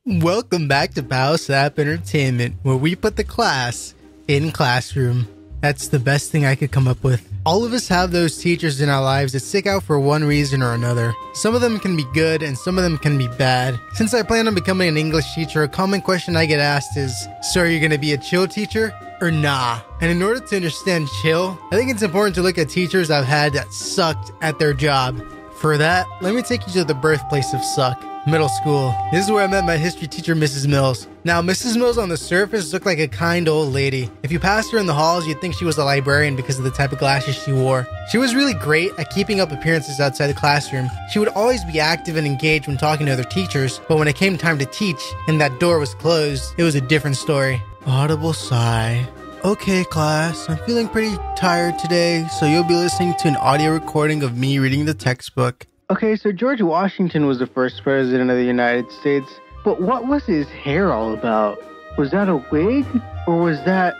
Welcome back to Pow Slap Entertainment, where we put the class in classroom. That's the best thing I could come up with. All of us have those teachers in our lives that stick out for one reason or another. Some of them can be good and some of them can be bad. Since I plan on becoming an English teacher, a common question I get asked is, so are you going to be a chill teacher or nah? And in order to understand chill, I think it's important to look at teachers I've had that sucked at their job. For that, let me take you to the birthplace of suck. Middle school. This is where I met my history teacher, Mrs. Mills. Now, Mrs. Mills on the surface looked like a kind old lady. If you passed her in the halls, you'd think she was a librarian because of the type of glasses she wore. She was really great at keeping up appearances outside the classroom. She would always be active and engaged when talking to other teachers, but when it came time to teach and that door was closed, it was a different story. Audible sigh. Okay, class, I'm feeling pretty tired today, so you'll be listening to an audio recording of me reading the textbook. Okay, so George Washington was the first president of the United States, but what was his hair all about? Was that a wig, or was that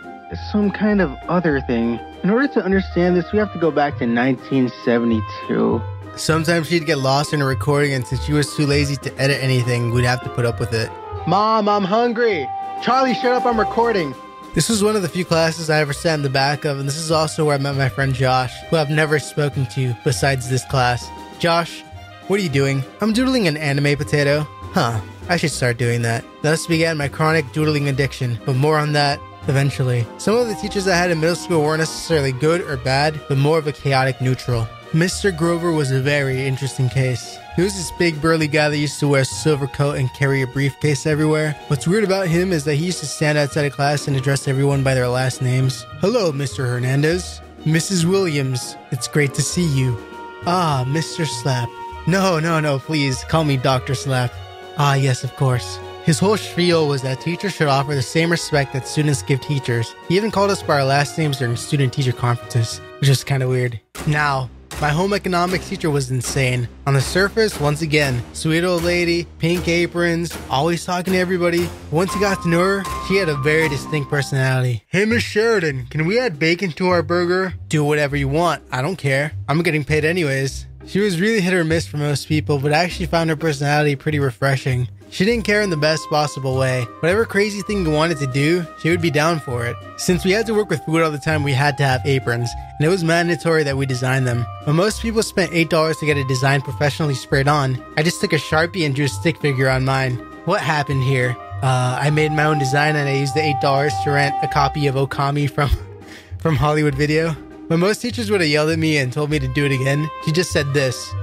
some kind of other thing? In order to understand this, we have to go back to 1972. Sometimes she'd get lost in a recording, and since she was too lazy to edit anything, we'd have to put up with it. Mom, I'm hungry! Charlie, shut up, I'm recording! This was one of the few classes I ever sat in the back of, and this is also where I met my friend Josh, who I've never spoken to besides this class. Josh, what are you doing? I'm doodling an anime potato. Huh, I should start doing that. Thus began my chronic doodling addiction, but more on that eventually. Some of the teachers I had in middle school weren't necessarily good or bad, but more of a chaotic neutral. Mr. Grover was a very interesting case. He was this big burly guy that used to wear a silver coat and carry a briefcase everywhere. What's weird about him is that he used to stand outside of class and address everyone by their last names. Hello, Mr. Hernandez. Mrs. Williams, it's great to see you. Ah, Mr. Slap. No, please, call me Dr. Slap. Ah, yes, of course. His whole spiel was that teachers should offer the same respect that students give teachers. He even called us by our last names during student-teacher conferences, which is kind of weird. Now, my home economics teacher was insane. On the surface, once again, sweet old lady, pink aprons, always talking to everybody. Once you got to know her, she had a very distinct personality. Hey, Miss Sheridan, can we add bacon to our burger? Do whatever you want, I don't care. I'm getting paid anyways. She was really hit or miss for most people, but I actually found her personality pretty refreshing. She didn't care in the best possible way. Whatever crazy thing you wanted to do, she would be down for it. Since we had to work with food all the time, we had to have aprons, and it was mandatory that we design them. When most people spent $8 to get a design professionally sprayed on, I just took a Sharpie and drew a stick figure on mine. What happened here? I made my own design and I used the $8 to rent a copy of Okami from Hollywood Video. When most teachers would have yelled at me and told me to do it again, she just said this,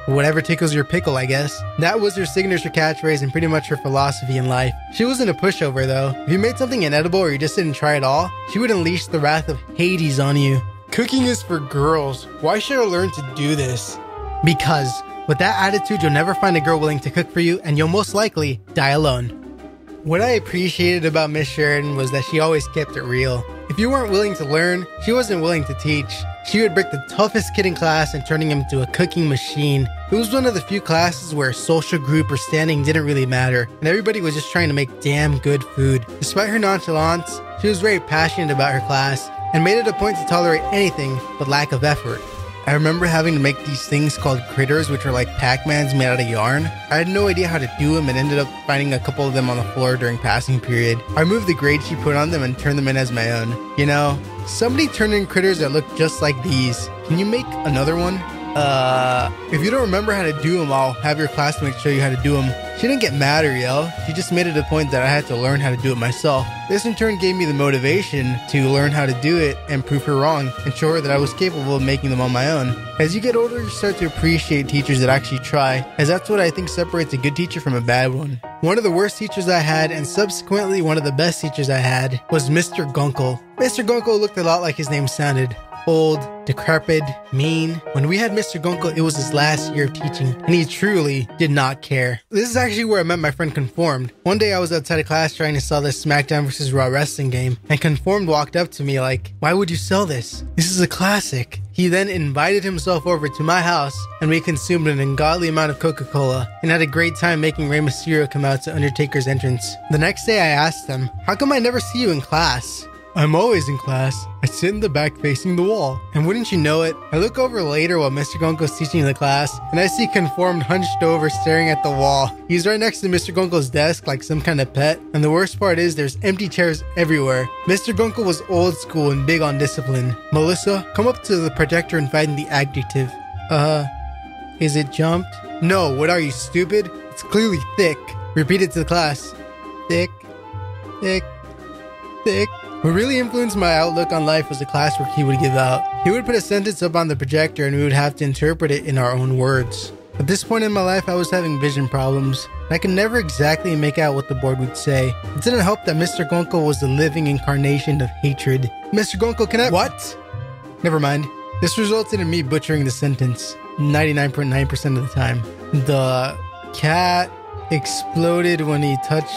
whatever tickles your pickle, I guess. That was her signature catchphrase and pretty much her philosophy in life. She wasn't a pushover though. If you made something inedible or you just didn't try at all, she would unleash the wrath of Hades on you. Cooking is for girls. Why should I learn to do this? Because with that attitude, you'll never find a girl willing to cook for you and you'll most likely die alone. What I appreciated about Miss Sheridan was that she always kept it real. If you weren't willing to learn, she wasn't willing to teach. She would break the toughest kid in class and turning him into a cooking machine. It was one of the few classes where social group or standing didn't really matter, and everybody was just trying to make damn good food. Despite her nonchalance, she was very passionate about her class and made it a point to tolerate anything but lack of effort. I remember having to make these things called critters, which are like Pac-Mans made out of yarn. I had no idea how to do them and ended up finding a couple of them on the floor during passing period. I removed the grade she put on them and turned them in as my own. You know, somebody turned in critters that look just like these. Can you make another one? If you don't remember how to do them, I'll have your classmates show you how to do them. She didn't get mad or yell. She just made it a point that I had to learn how to do it myself. This in turn gave me the motivation to learn how to do it and prove her wrong and show her that I was capable of making them on my own. As you get older, you start to appreciate teachers that actually try, as that's what I think separates a good teacher from a bad one. One of the worst teachers I had, and subsequently one of the best teachers I had, was Mr. Gunkel. Mr. Gunkel looked a lot like his name sounded. Old, decrepit, mean. When we had Mr. Gunkel, it was his last year of teaching, and he truly did not care. This is actually where I met my friend Conformed. One day I was outside of class trying to sell this SmackDown vs. Raw wrestling game, and Conformed walked up to me like, "Why would you sell this? This is a classic." He then invited himself over to my house, and we consumed an ungodly amount of Coca-Cola, and had a great time making Rey Mysterio come out to Undertaker's entrance. The next day I asked him, "How come I never see you in class?" I'm always in class. I sit in the back facing the wall. And wouldn't you know it, I look over later while Mr. Gonko's teaching the class, and I see Conformed hunched over staring at the wall. He's right next to Mr. Gonko's desk like some kind of pet, and the worst part is there's empty chairs everywhere. Mr. Gonko was old school and big on discipline. Melissa, come up to the projector and find the adjective. Is it jumped? No, what are you, stupid? It's clearly thick. Repeat it to the class. Thick, thick, thick. What really influenced my outlook on life was the classwork he would give out. He would put a sentence up on the projector and we would have to interpret it in our own words. At this point in my life, I was having vision problems, and I could never exactly make out what the board would say. It didn't help that Mr. Gonko was the living incarnation of hatred. Mr. Gonko, can I— What? Never mind. This resulted in me butchering the sentence 99.9% of the time. The cat exploded when he touched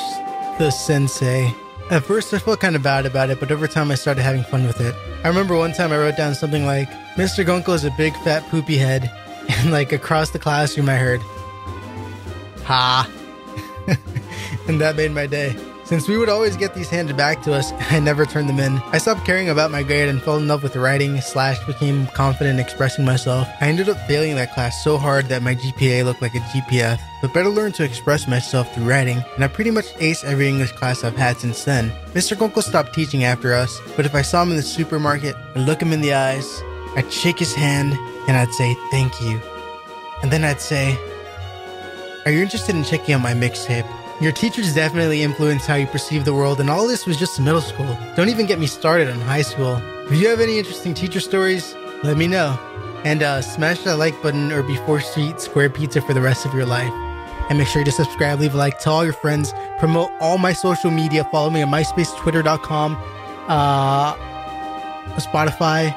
the sensei. At first I felt kind of bad about it, but over time I started having fun with it. I remember one time I wrote down something like, Mr. Gonko is a big fat poopy head, and like across the classroom I heard, ha. And that made my day. Since we would always get these handed back to us, I never turned them in. I stopped caring about my grade and fell in love with writing / became confident in expressing myself. I ended up failing that class so hard that my GPA looked like a GPF, but better learned to express myself through writing, and I pretty much aced every English class I've had since then. Mr. Gonko stopped teaching after us, but if I saw him in the supermarket, I'd look him in the eyes, I'd shake his hand, and I'd say, thank you. And then I'd say, are you interested in checking out my mixtape? Your teachers definitely influence how you perceive the world, and all this was just middle school. Don't even get me started on high school. If you have any interesting teacher stories, let me know. And smash that like button or be forced to eat square pizza for the rest of your life. And make sure to subscribe, leave a like, tell all your friends, promote all my social media, follow me on MySpace, Twitter.com, Spotify,